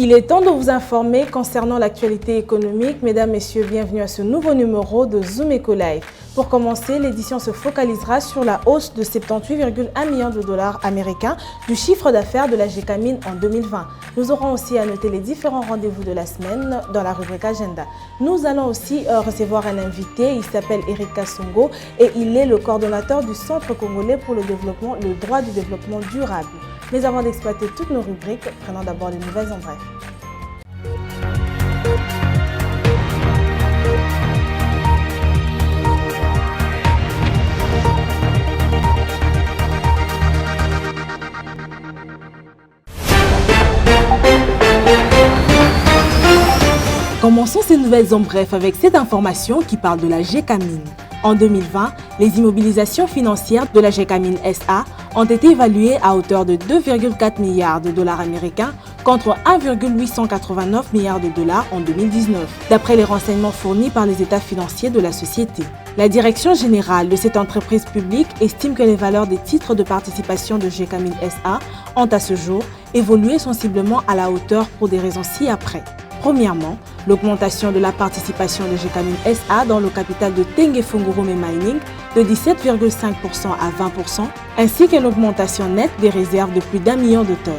Il est temps de vous informer concernant l'actualité économique. Mesdames, Messieurs, bienvenue à ce nouveau numéro de Zoom Eco Live. Pour commencer, l'édition se focalisera sur la hausse de 78,1 millions de dollars américains du chiffre d'affaires de la GECAMIN en 2020. Nous aurons aussi à noter les différents rendez-vous de la semaine dans la rubrique Agenda. Nous allons aussi recevoir un invité, il s'appelle Eric Kassongo et il est le coordonnateur du Centre congolais pour le développement, le droit du développement durable. Mais avant d'exploiter toutes nos rubriques, prenons d'abord les nouvelles en bref. Commençons ces nouvelles en bref avec cette information qui parle de la GECAMIN. En 2020, les immobilisations financières de la GECAMIN SA ont été évaluées à hauteur de 2,4 milliards de dollars américains contre 1,889 milliards de dollars en 2019, d'après les renseignements fournis par les états financiers de la société. La direction générale de cette entreprise publique estime que les valeurs des titres de participation de GECAMIN SA ont à ce jour évolué sensiblement à la hauteur pour des raisons ci-après. Premièrement, l'augmentation de la participation de GECAMIN SA dans le capital de Tengue Fungurume Mining de 17,5% à 20%, ainsi qu'une augmentation nette des réserves de plus d'1 million de tonnes.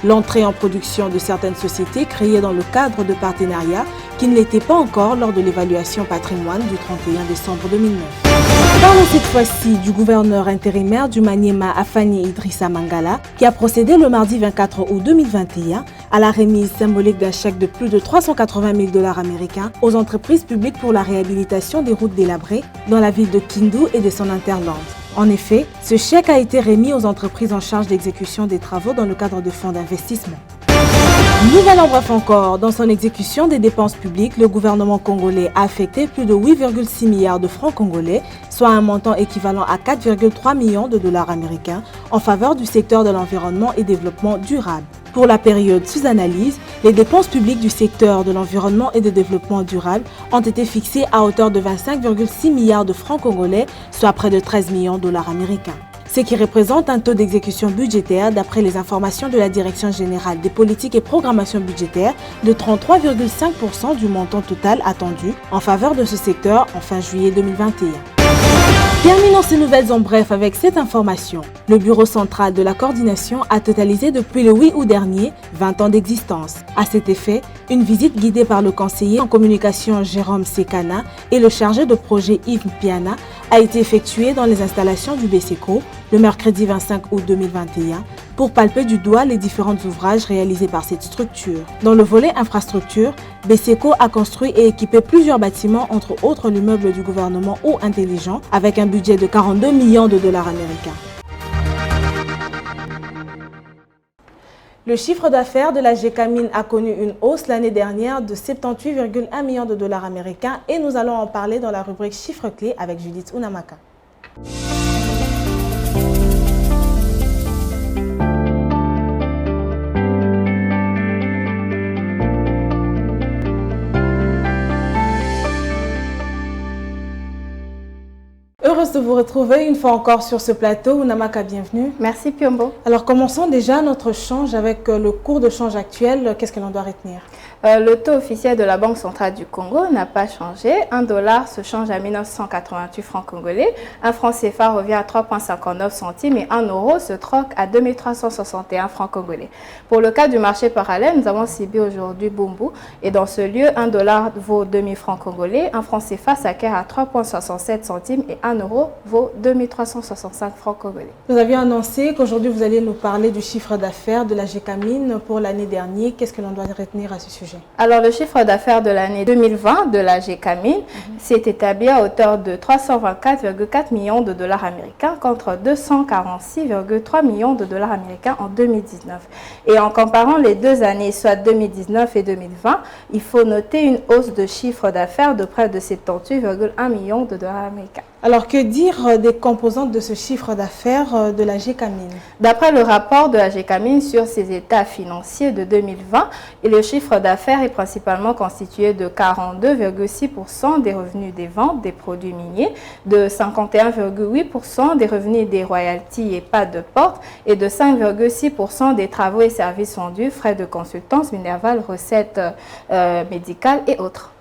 L'entrée en production de certaines sociétés créées dans le cadre de partenariats qui ne l'étaient pas encore lors de l'évaluation patrimoine du 31 décembre 2009. Parlons cette fois-ci du gouverneur intérimaire du Maniema Afani Idrissa Mangala qui a procédé le mardi 24 août 2021 à la remise symbolique d'un chèque de plus de 380 000 dollars américains aux entreprises publiques pour la réhabilitation des routes délabrées dans la ville de Kindu et de son interland. En effet, ce chèque a été remis aux entreprises en charge d'exécution des travaux dans le cadre de fonds d'investissement. Nouvelle en bref encore, dans son exécution des dépenses publiques, le gouvernement congolais a affecté plus de 8,6 milliards de francs congolais, soit un montant équivalent à 4,3 millions de dollars américains, en faveur du secteur de l'environnement et développement durable. Pour la période sous analyse, les dépenses publiques du secteur de l'environnement et de développement durable ont été fixées à hauteur de 25,6 milliards de francs congolais, soit près de 13 millions de dollars américains. Ce qui représente un taux d'exécution budgétaire, d'après les informations de la Direction générale des politiques et programmation budgétaire, de 33,5% du montant total attendu en faveur de ce secteur en fin juillet 2021. Terminons ces nouvelles en bref avec cette information. Le Bureau central de la coordination a totalisé depuis le 8 août dernier 20 ans d'existence. À cet effet, une visite guidée par le conseiller en communication Jérôme Sekana et le chargé de projet Yves Piana a été effectuée dans les installations du BCECO le mercredi 25 août 2021 pour palper du doigt les différents ouvrages réalisés par cette structure. Dans le volet infrastructure, BCECO a construit et équipé plusieurs bâtiments, entre autres l'immeuble du gouvernement Eau Intelligent, avec un budget de 42 millions de dollars américains. Le chiffre d'affaires de la GECAMIN a connu une hausse l'année dernière de 78,1 millions de dollars américains et nous allons en parler dans la rubrique chiffres clés avec Judith Unamaka. Heureuse de vous retrouver une fois encore sur ce plateau. Unamaka, bienvenue. Merci Piombo. Alors commençons déjà notre change avec le cours de change actuel. Qu'est-ce que l'on doit retenir? Le taux officiel de la Banque centrale du Congo n'a pas changé. Un dollar se change à 1988 francs congolais. Un franc CFA revient à 3,59 centimes et un euro se troque à 2361 francs congolais. Pour le cas du marché parallèle, nous avons ciblé aujourd'hui Bumbu. Et dans ce lieu, un dollar vaut 2000 francs congolais. Un franc CFA s'acquiert à 3,67 centimes et un euro vaut 2365 francs congolais. Nous avions annoncé qu'aujourd'hui vous alliez nous parler du chiffre d'affaires de la GECAMIN pour l'année dernière. Qu'est-ce que l'on doit retenir à ce sujet? Alors le chiffre d'affaires de l'année 2020 de la GECAMIN s'est établi à hauteur de 324,4 millions de dollars américains contre 246,3 millions de dollars américains en 2019. Et en comparant les deux années, soit 2019 et 2020, il faut noter une hausse de chiffre d'affaires de près de 78,1 millions de dollars américains. Alors, que dire des composantes de ce chiffre d'affaires de la GECAMIN? D'après le rapport de la GECAMIN sur ses états financiers de 2020, le chiffre d'affaires est principalement constitué de 42,6% des revenus des ventes des produits miniers, de 51,8% des revenus des royalties et pas de porte et de 5,6% des travaux et services rendus, frais de consultance, Minerval, recettes médicales et autres.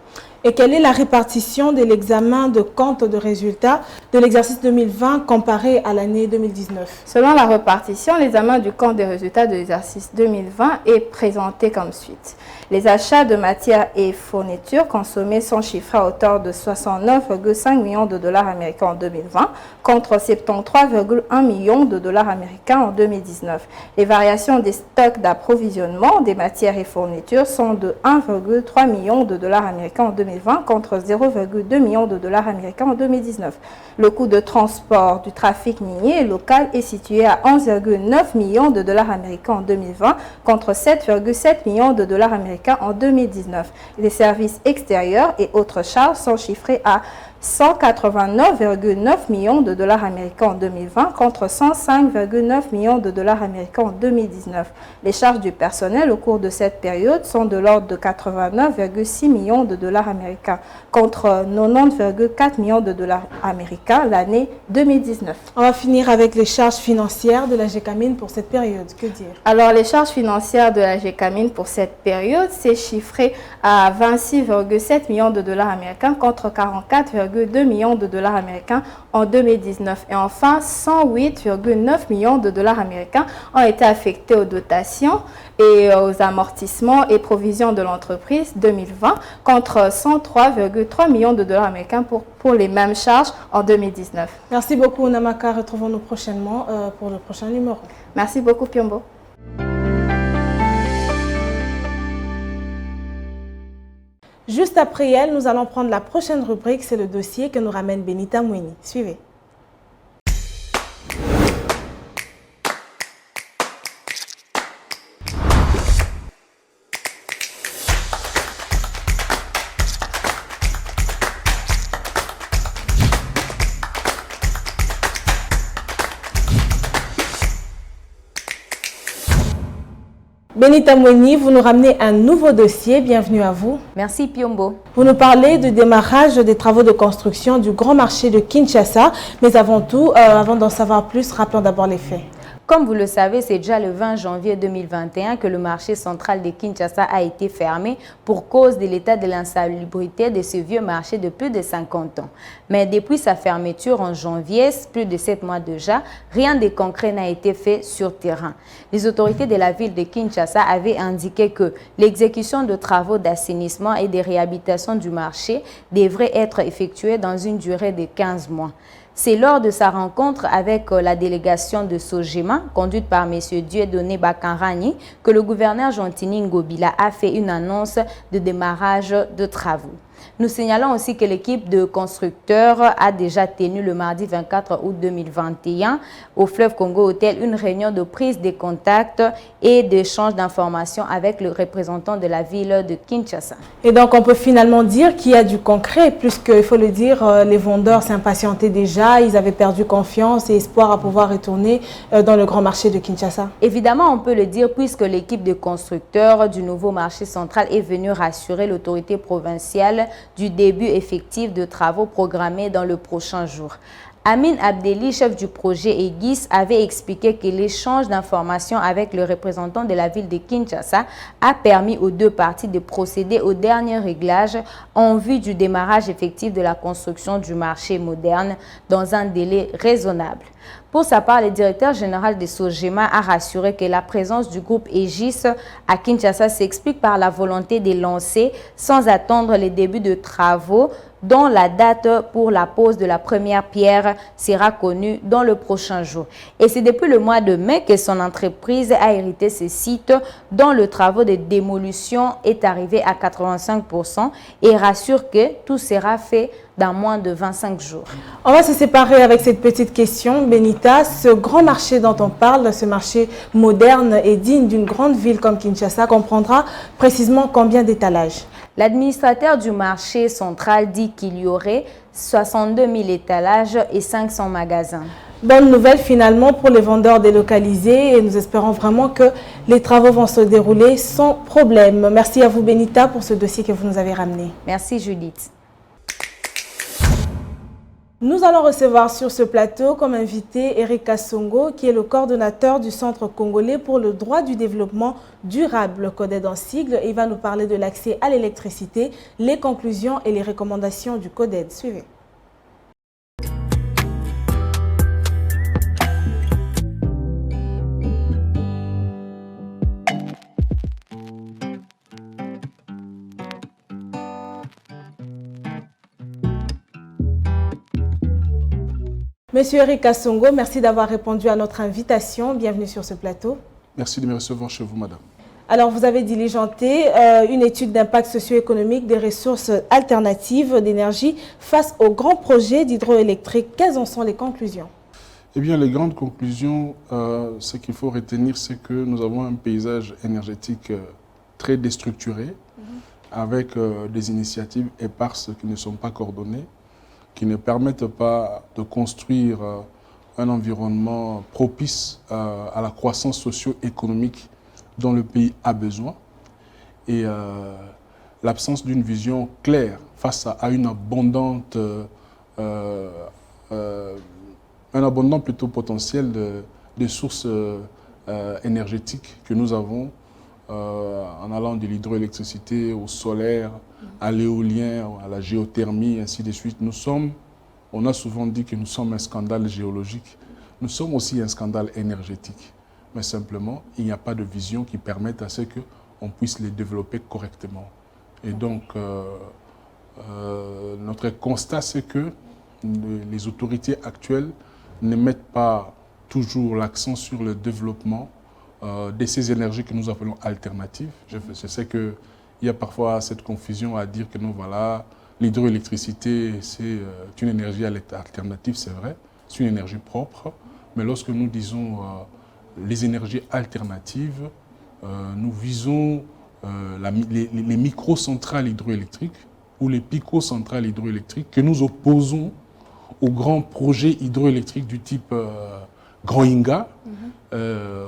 Et quelle est la répartition de l'examen de compte de résultats de l'exercice 2020 comparé à l'année 2019? Selon la répartition, l'examen du compte des résultats de l'exercice 2020 est présenté comme suite. Les achats de matières et fournitures consommées sont chiffrés à hauteur de 69,5 millions de dollars américains en 2020 contre 73,1 millions de dollars américains en 2019. Les variations des stocks d'approvisionnement des matières et fournitures sont de 1,3 millions de dollars américains en 2020 contre 0,2 millions de dollars américains en 2019. Le coût de transport du trafic minier local est situé à 11,9 millions de dollars américains en 2020 contre 7,7 millions de dollars américains en 2019. Les services extérieurs et autres charges sont chiffrés à 189,9 millions de dollars américains en 2020 contre 105,9 millions de dollars américains en 2019. Les charges du personnel au cours de cette période sont de l'ordre de 89,6 millions de dollars américains contre 90,4 millions de dollars américains l'année 2019. On va finir avec les charges financières de la GECAMIN pour cette période. Que dire? Alors, les charges financières de la GECAMIN pour cette période, c'est chiffré à 26,7 millions de dollars américains contre 44,2 millions de dollars américains en 2019. Et enfin, 108,9 millions de dollars américains ont été affectés aux dotations et aux amortissements et provisions de l'entreprise 2020 contre 103,3 millions de dollars américains pour les mêmes charges en 2019. Merci beaucoup, Namaka. Retrouvons-nous prochainement pour le prochain numéro. Merci beaucoup, Piombo. Juste après elle, nous allons prendre la prochaine rubrique, c'est le dossier que nous ramène Benita Mouini. Suivez. Benita Mouini, vous nous ramenez un nouveau dossier. Bienvenue à vous. Merci Piombo. Vous nous parlez du démarrage des travaux de construction du grand marché de Kinshasa. Mais avant tout, avant d'en savoir plus, rappelons d'abord les faits. Comme vous le savez, c'est déjà le 20 janvier 2021 que le marché central de Kinshasa a été fermé pour cause de l'état de l'insalubrité de ce vieux marché de plus de 50 ans. Mais depuis sa fermeture en janvier, plus de 7 mois déjà, rien de concret n'a été fait sur terrain. Les autorités de la ville de Kinshasa avaient indiqué que l'exécution de travaux d'assainissement et de réhabilitation du marché devrait être effectuée dans une durée de 15 mois. C'est lors de sa rencontre avec la délégation de Sogema, conduite par M. Dieudonné Bakanrani, que le gouverneur Jontini Ngobila a fait une annonce de démarrage de travaux. Nous signalons aussi que l'équipe de constructeurs a déjà tenu le mardi 24 août 2021 au Fleuve Congo Hôtel une réunion de prise de contact et d'échange d'informations avec le représentant de la ville de Kinshasa. Et donc on peut finalement dire qu'il y a du concret, puisque il faut le dire, les vendeurs s'impatientaient déjà, ils avaient perdu confiance et espoir à pouvoir retourner dans le grand marché de Kinshasa. Évidemment, on peut le dire puisque l'équipe de constructeurs du nouveau marché central est venue rassurer l'autorité provinciale du début effectif de travaux programmés dans le prochain jour. Amin Abdeli, chef du projet EGIS, avait expliqué que l'échange d'informations avec le représentant de la ville de Kinshasa a permis aux deux parties de procéder au dernier réglage en vue du démarrage effectif de la construction du marché moderne dans un délai raisonnable. Pour sa part, le directeur général de Sogema a rassuré que la présence du groupe EGIS à Kinshasa s'explique par la volonté de lancer sans attendre les débuts de travaux dont la date pour la pose de la première pierre sera connue dans le prochain jour. Et c'est depuis le mois de mai que son entreprise a hérité ce site dont le travail de démolition est arrivé à 85% et rassure que tout sera fait dans moins de 25 jours. On va se séparer avec cette petite question, Benita. Ce grand marché dont on parle, ce marché moderne et digne d'une grande ville comme Kinshasa, comprendra précisément combien d'étalages? L'administrateur du marché central dit qu'il y aurait 62 000 étalages et 500 magasins. Bonne nouvelle finalement pour les vendeurs délocalisés et nous espérons vraiment que les travaux vont se dérouler sans problème. Merci à vous Benita pour ce dossier que vous nous avez ramené. Merci Judith. Nous allons recevoir sur ce plateau comme invité Eric Kassongo, qui est le coordonnateur du Centre congolais pour le droit du développement durable, le CODED en sigle. Il va nous parler de l'accès à l'électricité, les conclusions et les recommandations du CODED. Suivez. Monsieur Eric Kassongo, merci d'avoir répondu à notre invitation. Bienvenue sur ce plateau. Merci de me recevoir chez vous, madame. Alors, vous avez diligenté une étude d'impact socio-économique des ressources alternatives d'énergie face aux grands projets d'hydroélectrique. Quelles en sont les conclusions? Eh bien, les grandes conclusions, ce qu'il faut retenir, c'est que nous avons un paysage énergétique très déstructuré, avec des initiatives éparses qui ne sont pas coordonnées, qui ne permettent pas de construire un environnement propice à la croissance socio-économique dont le pays a besoin. Et l'absence d'une vision claire face à un abondant plutôt potentiel de sources énergétiques que nous avons en allant de l'hydroélectricité au solaire, à l'éolien, à la géothermie, ainsi de suite. On a souvent dit que nous sommes un scandale géologique. Nous sommes aussi un scandale énergétique. Mais simplement, il n'y a pas de vision qui permette à ce qu'on puisse les développer correctement. Et donc, notre constat, c'est que les autorités actuelles ne mettent pas toujours l'accent sur le développement de ces énergies que nous appelons alternatives. Je sais qu'il y a parfois cette confusion à dire que non, voilà, l'hydroélectricité, c'est une énergie alternative, c'est vrai, c'est une énergie propre, mais lorsque nous disons les énergies alternatives, nous visons les microcentrales hydroélectriques ou les picocentrales hydroélectriques que nous opposons aux grands projets hydroélectriques du type Grand Inga,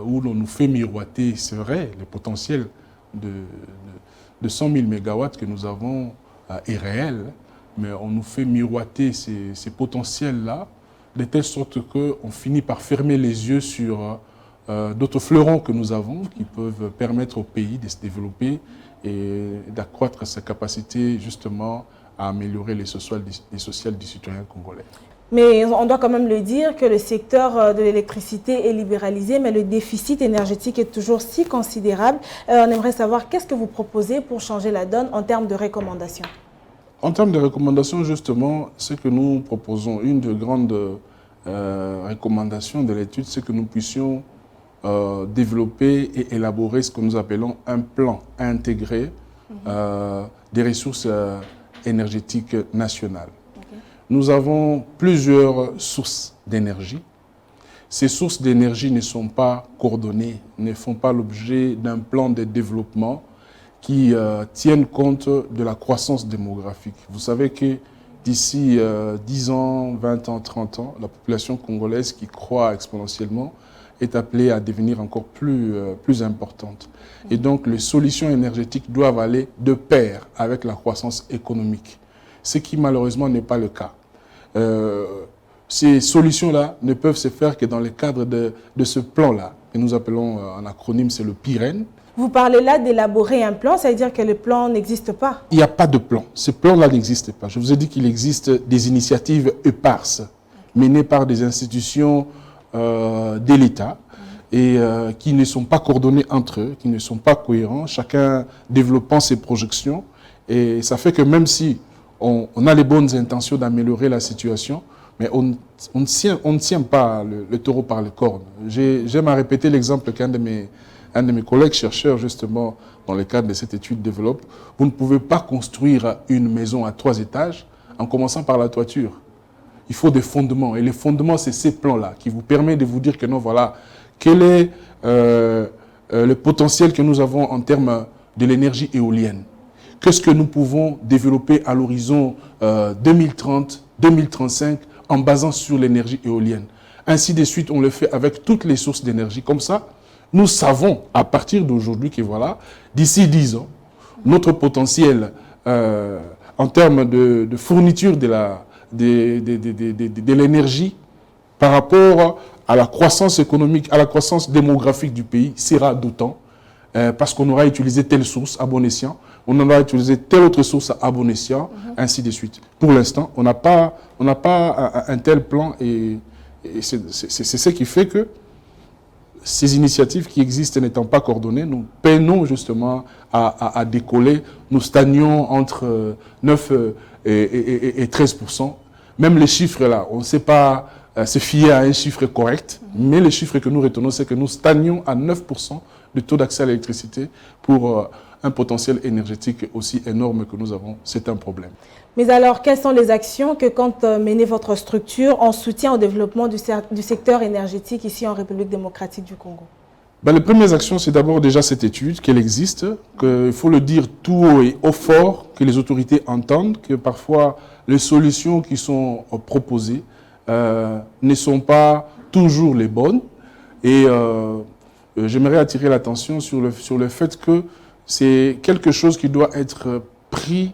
où l'on nous fait miroiter, c'est vrai, le potentiel de 100 000 mégawatts que nous avons est réel, mais on nous fait miroiter ces potentiels-là, de telle sorte qu'on finit par fermer les yeux sur d'autres fleurons que nous avons qui peuvent permettre au pays de se développer et d'accroître sa capacité justement à améliorer les sociales du citoyen congolais. Mais on doit quand même le dire que le secteur de l'électricité est libéralisé, mais le déficit énergétique est toujours si considérable. On aimerait savoir qu'est-ce que vous proposez pour changer la donne en termes de recommandations. En termes de recommandations, justement, ce que nous proposons, une des grandes recommandations de l'étude, c'est que nous puissions développer et élaborer ce que nous appelons un plan intégré des ressources énergétiques nationales. Nous avons plusieurs sources d'énergie. Ces sources d'énergie ne sont pas coordonnées, ne font pas l'objet d'un plan de développement qui tienne compte de la croissance démographique. Vous savez que d'ici 10 ans, 20 ans, 30 ans, la population congolaise qui croît exponentiellement est appelée à devenir encore plus importante. Et donc, les solutions énergétiques doivent aller de pair avec la croissance économique, ce qui malheureusement n'est pas le cas. Ces solutions-là ne peuvent se faire que dans le cadre de ce plan-là, que nous appelons en acronyme, c'est le PIREN. Vous parlez là d'élaborer un plan, ça veut dire que le plan n'existe pas? Il n'y a pas de plan. Ce plan-là n'existe pas. Je vous ai dit qu'il existe des initiatives éparses, menées par des institutions de l'État et qui ne sont pas coordonnées entre eux, qui ne sont pas cohérents, chacun développant ses projections. Et ça fait que même si on a les bonnes intentions d'améliorer la situation, mais on ne tient pas le taureau par les cornes. J'aime à répéter l'exemple qu'un de mes collègues chercheurs, justement, dans le cadre de cette étude développe. Vous ne pouvez pas construire une maison à 3 étages en commençant par la toiture. Il faut des fondements. Et les fondements, c'est ces plans-là qui vous permettent de vous dire que non, voilà, quel est le potentiel que nous avons en termes de l'énergie éolienne. qu'est-ce que nous pouvons développer à l'horizon 2030, 2035 en basant sur l'énergie éolienne. Ainsi de suite, on le fait avec toutes les sources d'énergie. Comme ça, nous savons à partir d'aujourd'hui que voilà, d'ici 10 ans, notre potentiel en termes de fourniture de l'énergie par rapport à la croissance économique, à la croissance démographique du pays sera d'autant parce qu'on aura utilisé telle source à bon escient, on aura utilisé telle autre source à bon escient, ainsi de suite. Pour l'instant, on n'a pas un tel plan et c'est ce qui fait que ces initiatives qui existent n'étant pas coordonnées, nous peinons justement à décoller. Nous stagnons entre 9 et 13%. Même les chiffres là, on ne sait pas se fier à un chiffre correct, mais les chiffres que nous retenons, c'est que nous stagnons à 9% de taux d'accès à l'électricité pour un potentiel énergétique aussi énorme que nous avons. C'est un problème. Mais alors, quelles sont les actions que compte mener votre structure en soutien au développement du secteur énergétique ici en République démocratique du Congo? Les premières actions, c'est d'abord déjà cette étude, qu'elle existe, qu'il faut le dire tout haut et haut fort, que les autorités entendent, que parfois les solutions qui sont proposées ne sont pas toujours les bonnes. Et j'aimerais attirer l'attention sur le fait que c'est quelque chose qui doit être pris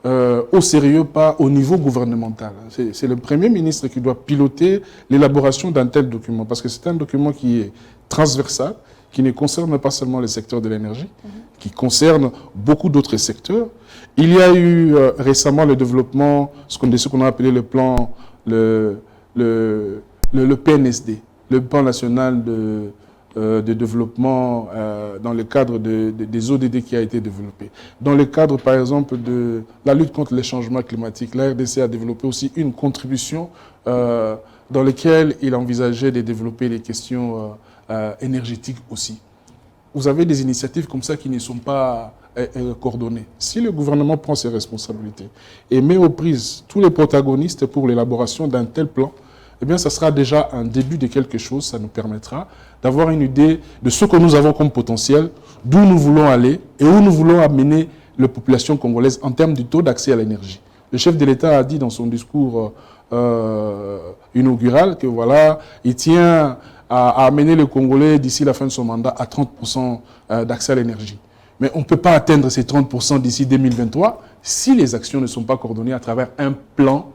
au sérieux, pas au niveau gouvernemental. C'est le Premier ministre qui doit piloter l'élaboration d'un tel document, parce que c'est un document qui est transversal, qui ne concerne pas seulement le secteur de l'énergie, qui concerne beaucoup d'autres secteurs. Il y a eu récemment le développement, ce qu'on a appelé le plan, le PNSD, le plan national de développement dans le cadre des ODD qui a été développé. Dans le cadre, par exemple, de la lutte contre les changements climatiques, la RDC a développé aussi une contribution dans laquelle il envisageait de développer les questions énergétiques aussi. Vous avez des initiatives comme ça qui ne sont pas coordonnées. Si le gouvernement prend ses responsabilités et met aux prises tous les protagonistes pour l'élaboration d'un tel plan, eh bien, ça sera déjà un début de quelque chose. Ça nous permettra d'avoir une idée de ce que nous avons comme potentiel, d'où nous voulons aller et où nous voulons amener la population congolaise en termes du taux d'accès à l'énergie. Le chef de l'État a dit dans son discours inaugural que voilà, il tient à amener le Congolais d'ici la fin de son mandat à 30% d'accès à l'énergie. Mais on ne peut pas atteindre ces 30% d'ici 2023 si les actions ne sont pas coordonnées à travers un plan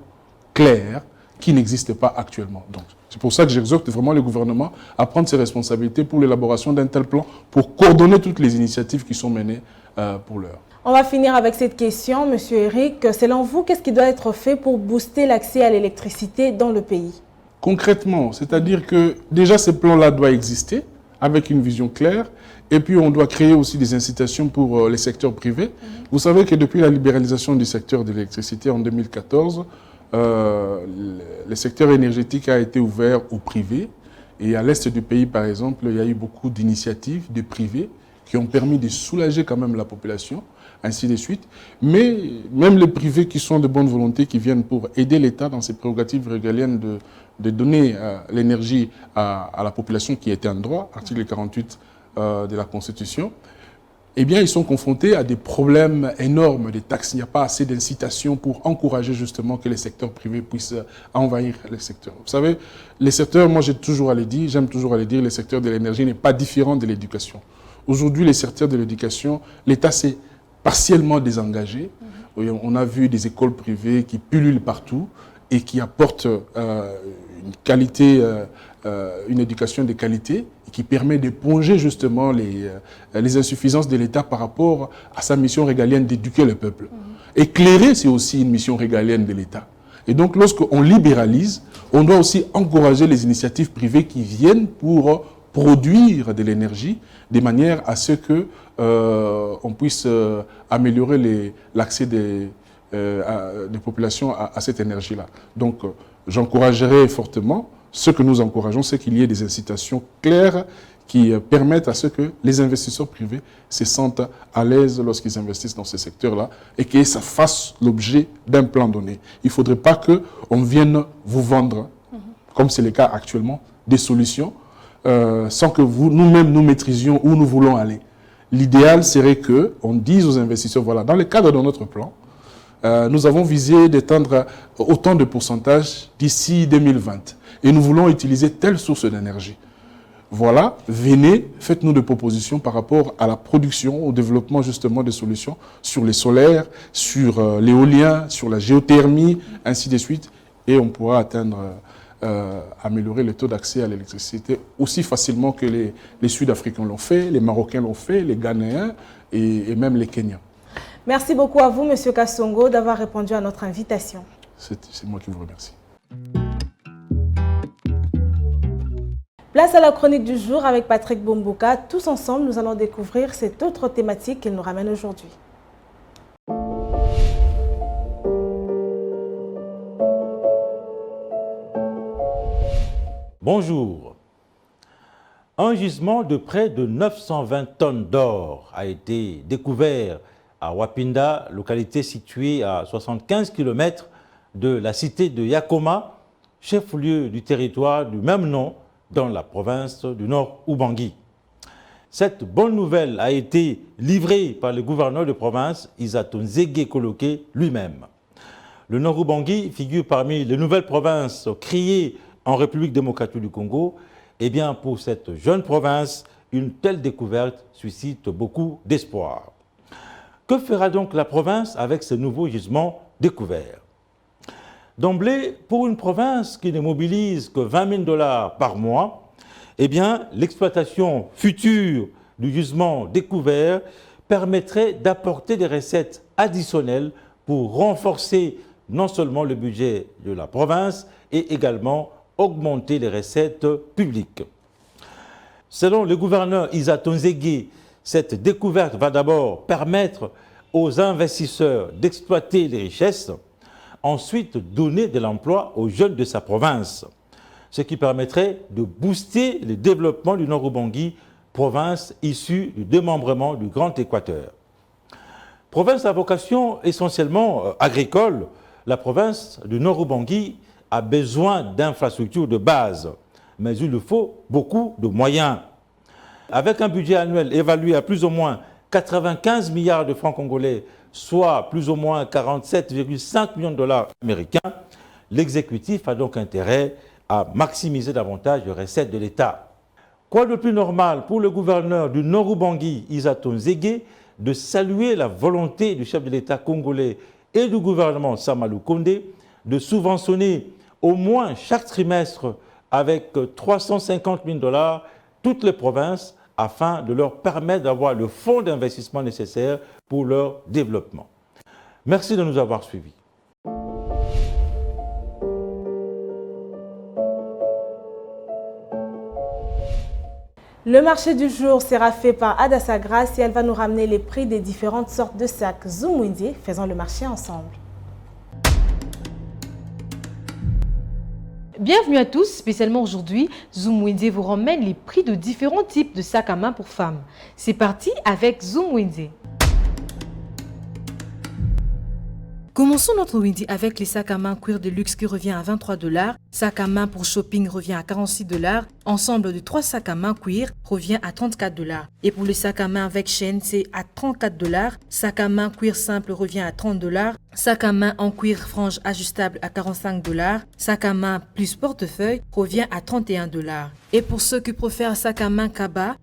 clair qui n'existe pas actuellement. Donc, c'est pour ça que j'exhorte vraiment le gouvernement à prendre ses responsabilités pour l'élaboration d'un tel plan, pour coordonner toutes les initiatives qui sont menées pour l'heure. On va finir avec cette question, Monsieur Eric. Selon vous, qu'est-ce qui doit être fait pour booster l'accès à l'électricité dans le pays? Concrètement, c'est-à-dire que déjà ce plan-là doit exister avec une vision claire et puis on doit créer aussi des incitations pour les secteurs privés. Vous savez que depuis la libéralisation du secteur de l'électricité en 2014, le secteur énergétique a été ouvert au privé et à l'est du pays, par exemple, il y a eu beaucoup d'initiatives de privés qui ont permis de soulager quand même la population, ainsi de suite. Mais même les privés qui sont de bonne volonté, qui viennent pour aider l'État dans ses prérogatives régaliennes de donner l'énergie à la population qui était en droit, article 48 de la Constitution, eh bien, ils sont confrontés à des problèmes énormes des taxes. Il n'y a pas assez d'incitation pour encourager justement que les secteurs privés puissent envahir les secteurs. Vous savez, les secteurs, moi j'aime toujours à le dire, le secteur de l'énergie n'est pas différent de l'éducation. Aujourd'hui, les secteurs de l'éducation, l'État s'est partiellement désengagé. On a vu des écoles privées qui pullulent partout et qui apportent une qualité, une éducation de qualité qui permet d'éponger justement les insuffisances de l'État par rapport à sa mission régalienne d'éduquer le peuple. Éclairer, c'est aussi une mission régalienne de l'État. Et donc, lorsqu'on libéralise, on doit aussi encourager les initiatives privées qui viennent pour produire de l'énergie de manière à ce que on puisse améliorer l'accès des populations à cette énergie-là. Donc, j'encouragerai fortement. Ce que nous encourageons, c'est qu'il y ait des incitations claires qui permettent à ce que les investisseurs privés se sentent à l'aise lorsqu'ils investissent dans ces secteurs-là et que ça fasse l'objet d'un plan donné. Il ne faudrait pas qu'on vienne vous vendre, comme c'est le cas actuellement, des solutions sans que nous-mêmes nous maîtrisions où nous voulons aller. l'idéal serait qu'on dise aux investisseurs, voilà, dans le cadre de notre plan, nous avons visé d'éteindre autant de pourcentage d'ici 2020. Et nous voulons utiliser telle source d'énergie. Voilà, venez, faites-nous des propositions par rapport à la production, au développement justement de solutions sur les solaires, sur l'éolien, sur la géothermie, ainsi de suite. Et on pourra améliorer le taux d'accès à l'électricité aussi facilement que les Sud-Africains l'ont fait, les Marocains l'ont fait, les Ghanéens et même les Kenyans. Merci beaucoup à vous, M. Kassongo, d'avoir répondu à notre invitation. C'est moi qui vous remercie. Place à la chronique du jour avec Patrick Bombouka. Tous ensemble, nous allons découvrir cette autre thématique qu'il nous ramène aujourd'hui. Bonjour. Un gisement de près de 920 tonnes d'or a été découvert à Wapinda, localité située à 75 km de la cité de Yakoma, chef-lieu du territoire du même nom, dans la province du Nord Ubangi. Cette bonne nouvelle a été livrée par le gouverneur de province, Isaton Zege Koloke lui-même. Le Nord Ubangi figure parmi les nouvelles provinces créées en République démocratique du Congo. Eh bien, pour cette jeune province, une telle découverte suscite beaucoup d'espoir. Que fera donc la province avec ce nouveau gisement découvert? D'emblée, pour une province qui ne mobilise que 20 000 $ par mois, eh bien, l'exploitation future du gisement découvert permettrait d'apporter des recettes additionnelles pour renforcer non seulement le budget de la province et également augmenter les recettes publiques. Selon le gouverneur Isaton Zege, cette découverte va d'abord permettre aux investisseurs d'exploiter les richesses, ensuite donner de l'emploi aux jeunes de sa province, ce qui permettrait de booster le développement du Nord Ubangi, province issue du démembrement du Grand Équateur. Province à vocation essentiellement agricole, la province du Nord Ubangi a besoin d'infrastructures de base, mais il lui faut beaucoup de moyens. Avec un budget annuel évalué à plus ou moins 95 milliards de francs congolais, soit plus ou moins 47,5 millions de dollars américains, l'exécutif a donc intérêt à maximiser davantage les recettes de l'État. Quoi de plus normal pour le gouverneur du Nord Ubangi, Isaton Zege, de saluer la volonté du chef de l'État congolais et du gouvernement Samalou Kondé de subventionner au moins chaque trimestre avec 350 000 $ toutes les provinces afin de leur permettre d'avoir le fonds d'investissement nécessaire pour leur développement. Merci de nous avoir suivis. Le marché du jour sera fait par Adassa Grace et elle va nous ramener les prix des différentes sortes de sacs Zoumwindi. Faisons le marché ensemble. Bienvenue à tous, spécialement aujourd'hui, Zoumwindi vous ramène les prix de différents types de sacs à main pour femmes. C'est parti avec Zoumwindi. Commençons notre Windy avec les sacs à main cuir de luxe qui revient à 23 $, sac à main pour shopping revient à 46 $, ensemble de 3 sacs à main cuir revient à 34 $. Et pour les sacs à main avec chaîne, c'est à 34 $, sac à main cuir simple revient à 30 $, sac à main en cuir frange ajustable à 45 $, sac à main plus portefeuille revient à 31 $. Et pour ceux qui préfèrent sac à main Kaba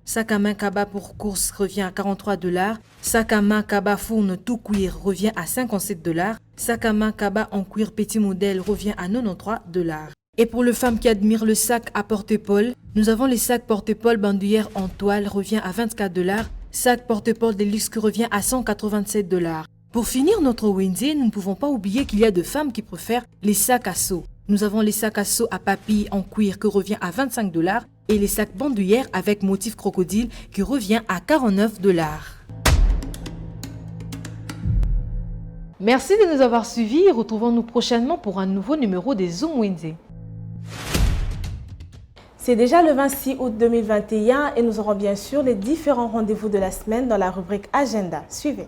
pour course revient à 43 $, sac à main Kaba fourne tout cuir revient à 57 $, sac à main Kaba en cuir petit modèle revient à 93 $. Et pour les femmes qui admirent le sac à porte-épaule, nous avons les sacs porte-épaule bandoulière en toile revient à 24 $, sac porte-épaule de luxe qui revient à 187 $. Pour finir notre Windy, nous ne pouvons pas oublier qu'il y a de femmes qui préfèrent les sacs à seau. Nous avons les sacs à seau à papilles en cuir qui revient à 25 $ et les sacs bandoulières avec motif crocodile qui revient à 49 $. Merci de nous avoir suivis et retrouvons-nous prochainement pour un nouveau numéro des Zoumwindi. C'est déjà le 26 août 2021 et nous aurons bien sûr les différents rendez-vous de la semaine dans la rubrique Agenda. Suivez.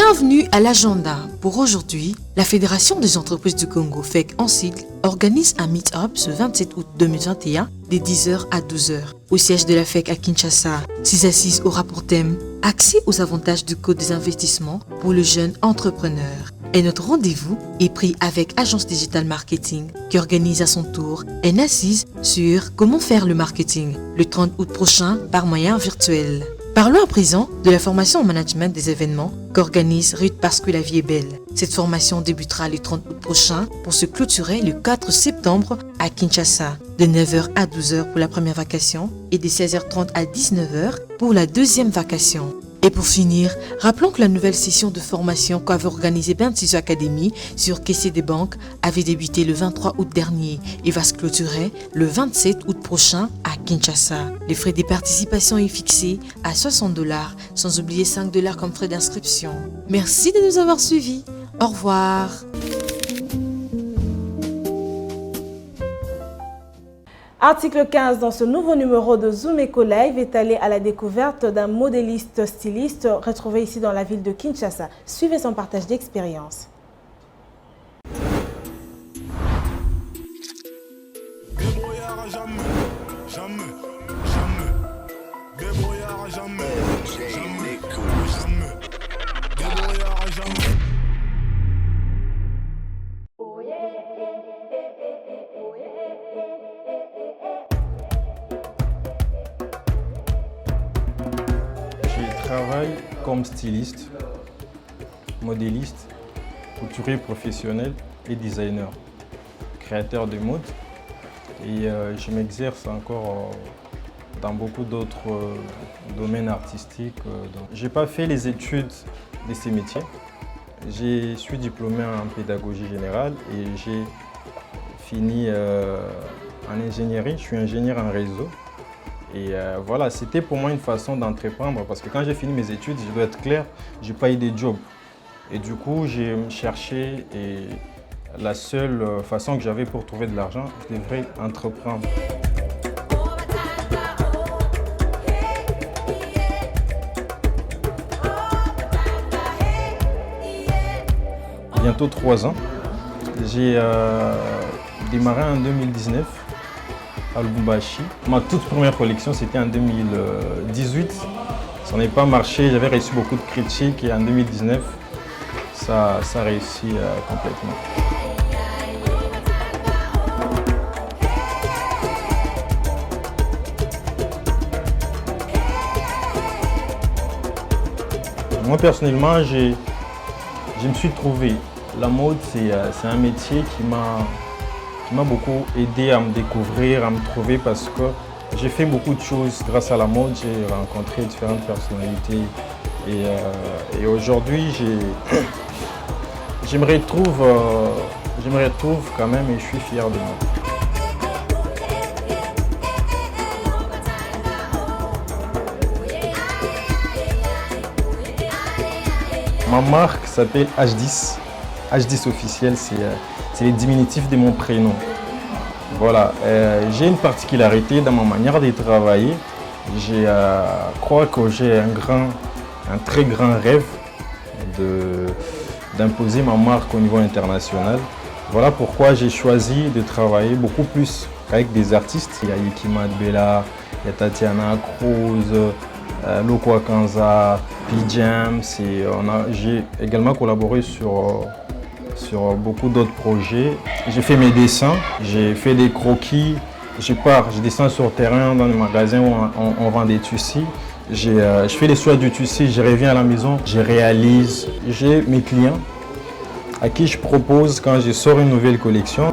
Bienvenue à l'agenda. Pour aujourd'hui, la Fédération des entreprises du Congo, FEC en sigle, organise un meet-up ce 27 août 2021 de 10h à 12h au siège de la FEC à Kinshasa. Ces assises aura pour thème accès aux avantages du code des investissements pour le jeune entrepreneur. Et notre rendez-vous est pris avec Agence Digital Marketing qui organise à son tour une assise sur comment faire le marketing le 30 août prochain par moyen virtuel. Parlons à présent de la formation en management des événements qu'organise Ruth parce que la vie est belle. Cette formation débutera le 30 août prochain pour se clôturer le 4 septembre à Kinshasa, de 9h à 12h pour la première vacation et de 16h30 à 19h pour la deuxième vacation. Et pour finir, rappelons que la nouvelle session de formation qu'avait organisée Bentiso Academy sur Caisse des banques avait débuté le 23 août dernier et va se clôturer le 27 août prochain à Kinshasa. Les frais des participations est fixé à $60, sans oublier $5 comme frais d'inscription. Merci de nous avoir suivis. Au revoir. Article 15 dans ce nouveau numéro de Zoom Eco Live est allé à la découverte d'un modéliste styliste retrouvé ici dans la ville de Kinshasa. Suivez son partage d'expérience. Je travaille comme styliste, modéliste, couturier professionnel et designer, créateur de mode. Et je m'exerce encore dans beaucoup d'autres domaines artistiques. Je n'ai pas fait les études de ces métiers. Je suis diplômé en pédagogie générale et j'ai fini en ingénierie. Je suis ingénieur en réseau. Et voilà, c'était pour moi une façon d'entreprendre parce que quand j'ai fini mes études, je dois être clair, je n'ai pas eu de job. Et du coup, j'ai cherché et la seule façon que j'avais pour trouver de l'argent, je devrais entreprendre. Bientôt 3 ans. J'ai démarré en 2019. À Lubumbashi. Ma toute première collection, c'était en 2018. Ça n'a pas marché, j'avais reçu beaucoup de critiques et en 2019, ça a réussi complètement. Moi, personnellement, je me suis trouvé. La mode, c'est un métier qui m'a beaucoup aidé à me découvrir, à me trouver parce que j'ai fait beaucoup de choses grâce à la mode. J'ai rencontré différentes personnalités et aujourd'hui je me retrouve quand même et je suis fier de moi. Ma marque s'appelle H10. H10 officiel, c'est les diminutifs de mon prénom. Voilà, j'ai une particularité dans ma manière de travailler. Je crois que j'ai un très grand rêve d'imposer ma marque au niveau international. Voilà pourquoi j'ai choisi de travailler beaucoup plus avec des artistes. Il y a Yekima Bella, il y a Tatiana Cruz, Loko Akanza, P-Jam. J'ai également collaboré sur beaucoup d'autres projets. J'ai fait mes dessins, j'ai fait des croquis. Je descends sur terrain dans les magasins où on vend des tissus. Je fais les choix du tissu, je reviens à la maison, je réalise. J'ai mes clients à qui je propose quand je sors une nouvelle collection.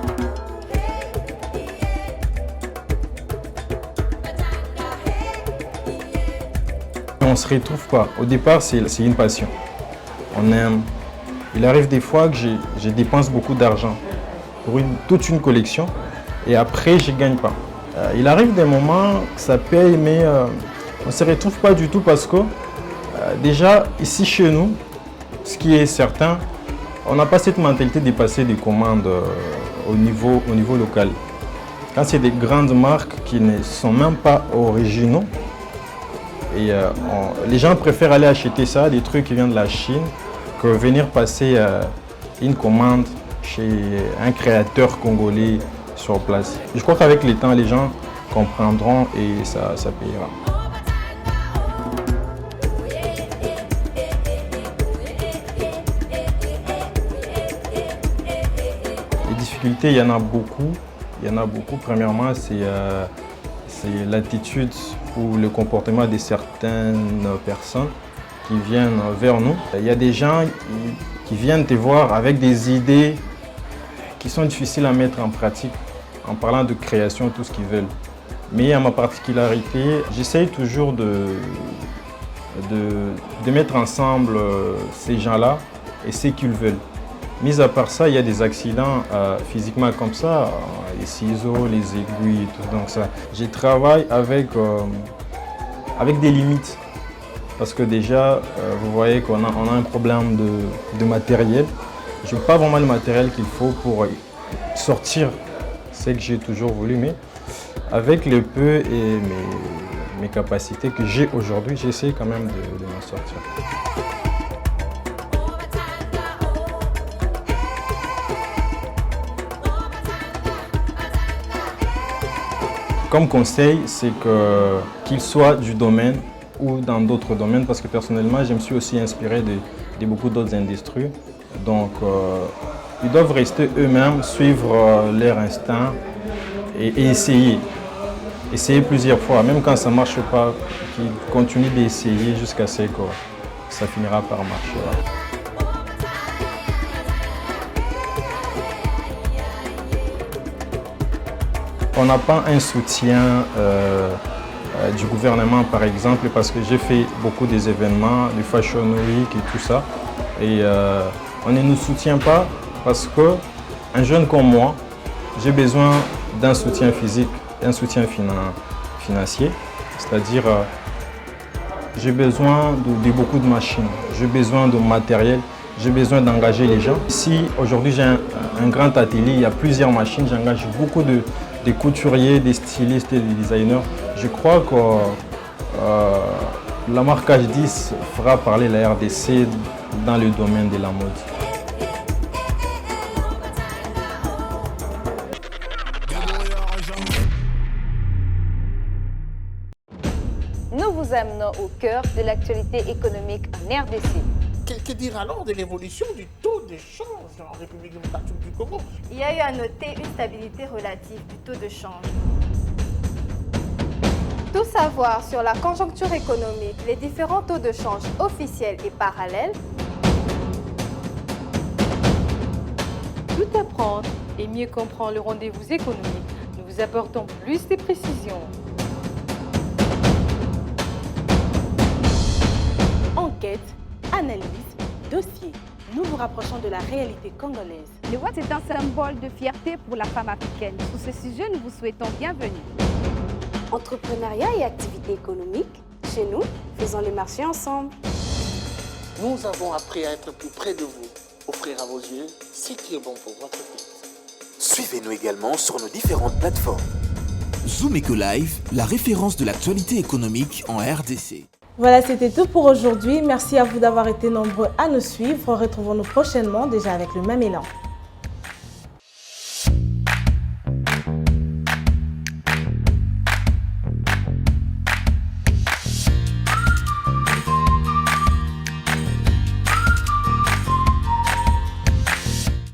On ne se retrouve pas. Au départ, c'est une passion. On aime. Il arrive des fois que je dépense beaucoup d'argent pour toute une collection et après je ne gagne pas. Il arrive des moments que ça paye mais on ne se retrouve pas du tout parce que déjà ici chez nous, ce qui est certain, on n'a pas cette mentalité de passer des commandes au niveau local. Quand c'est des grandes marques qui ne sont même pas originaux, et les gens préfèrent aller acheter ça, des trucs qui viennent de la Chine, que venir passer une commande chez un créateur congolais sur place. Je crois qu'avec le temps, les gens comprendront et ça payera. Les difficultés, il y en a beaucoup. Premièrement, c'est l'attitude ou le comportement de certaines personnes qui viennent vers nous. Il y a des gens qui viennent te voir avec des idées qui sont difficiles à mettre en pratique en parlant de création, tout ce qu'ils veulent. Mais à ma particularité, j'essaye toujours de mettre ensemble ces gens-là et ce qu'ils veulent. Mis à part ça, il y a des accidents physiquement comme ça, les ciseaux, les aiguilles, tout donc ça. Je travaille avec des limites. Parce que déjà, vous voyez qu'on a un problème de matériel. Je n'ai pas vraiment le matériel qu'il faut pour sortir ce que j'ai toujours voulu, mais avec le peu et mes capacités que j'ai aujourd'hui, j'essaie quand même de m'en sortir. Comme conseil, c'est qu'il soit du domaine ou dans d'autres domaines, parce que personnellement, je me suis aussi inspiré de beaucoup d'autres industries. Donc, ils doivent rester eux-mêmes, suivre leur instinct et essayer. Essayer plusieurs fois, même quand ça ne marche pas, qu'ils continuent d'essayer jusqu'à ce que ça finira par marcher. On n'a pas un soutien du gouvernement, par exemple, parce que j'ai fait beaucoup des événements, du Fashion Week et tout ça. Et on ne nous soutient pas parce qu'un jeune comme moi, j'ai besoin d'un soutien physique, d'un soutien financier. C'est-à-dire, j'ai besoin de beaucoup de machines, j'ai besoin de matériel, j'ai besoin d'engager les gens. Si aujourd'hui j'ai un grand atelier, il y a plusieurs machines, j'engage beaucoup de couturiers, des stylistes et des designers. Je crois que la marque H10 fera parler la RDC dans le domaine de la mode. Nous vous amenons au cœur de l'actualité économique en RDC. Que dire alors de l'évolution du taux de change en République démocratique du Congo? Il y a eu à noter une stabilité relative du taux de change. Tout savoir sur la conjoncture économique, les différents taux de change officiels et parallèles. Tout apprendre et mieux comprendre le rendez-vous économique. Nous vous apportons plus de précisions. Enquête, analyse, dossier. Nous vous rapprochons de la réalité congolaise. Le Watt est un symbole de fierté pour la femme africaine. Sur ce sujet, nous vous souhaitons bienvenue. Entrepreneuriat et activité économique, chez nous, faisons le marché ensemble. Nous avons appris à être plus près de vous, offrir à vos yeux ce qui est bon pour votre vie. Suivez-nous également sur nos différentes plateformes. Zoom Eco Live, la référence de l'actualité économique en RDC. Voilà, c'était tout pour aujourd'hui. Merci à vous d'avoir été nombreux à nous suivre. Retrouvons-nous prochainement, déjà avec le même élan.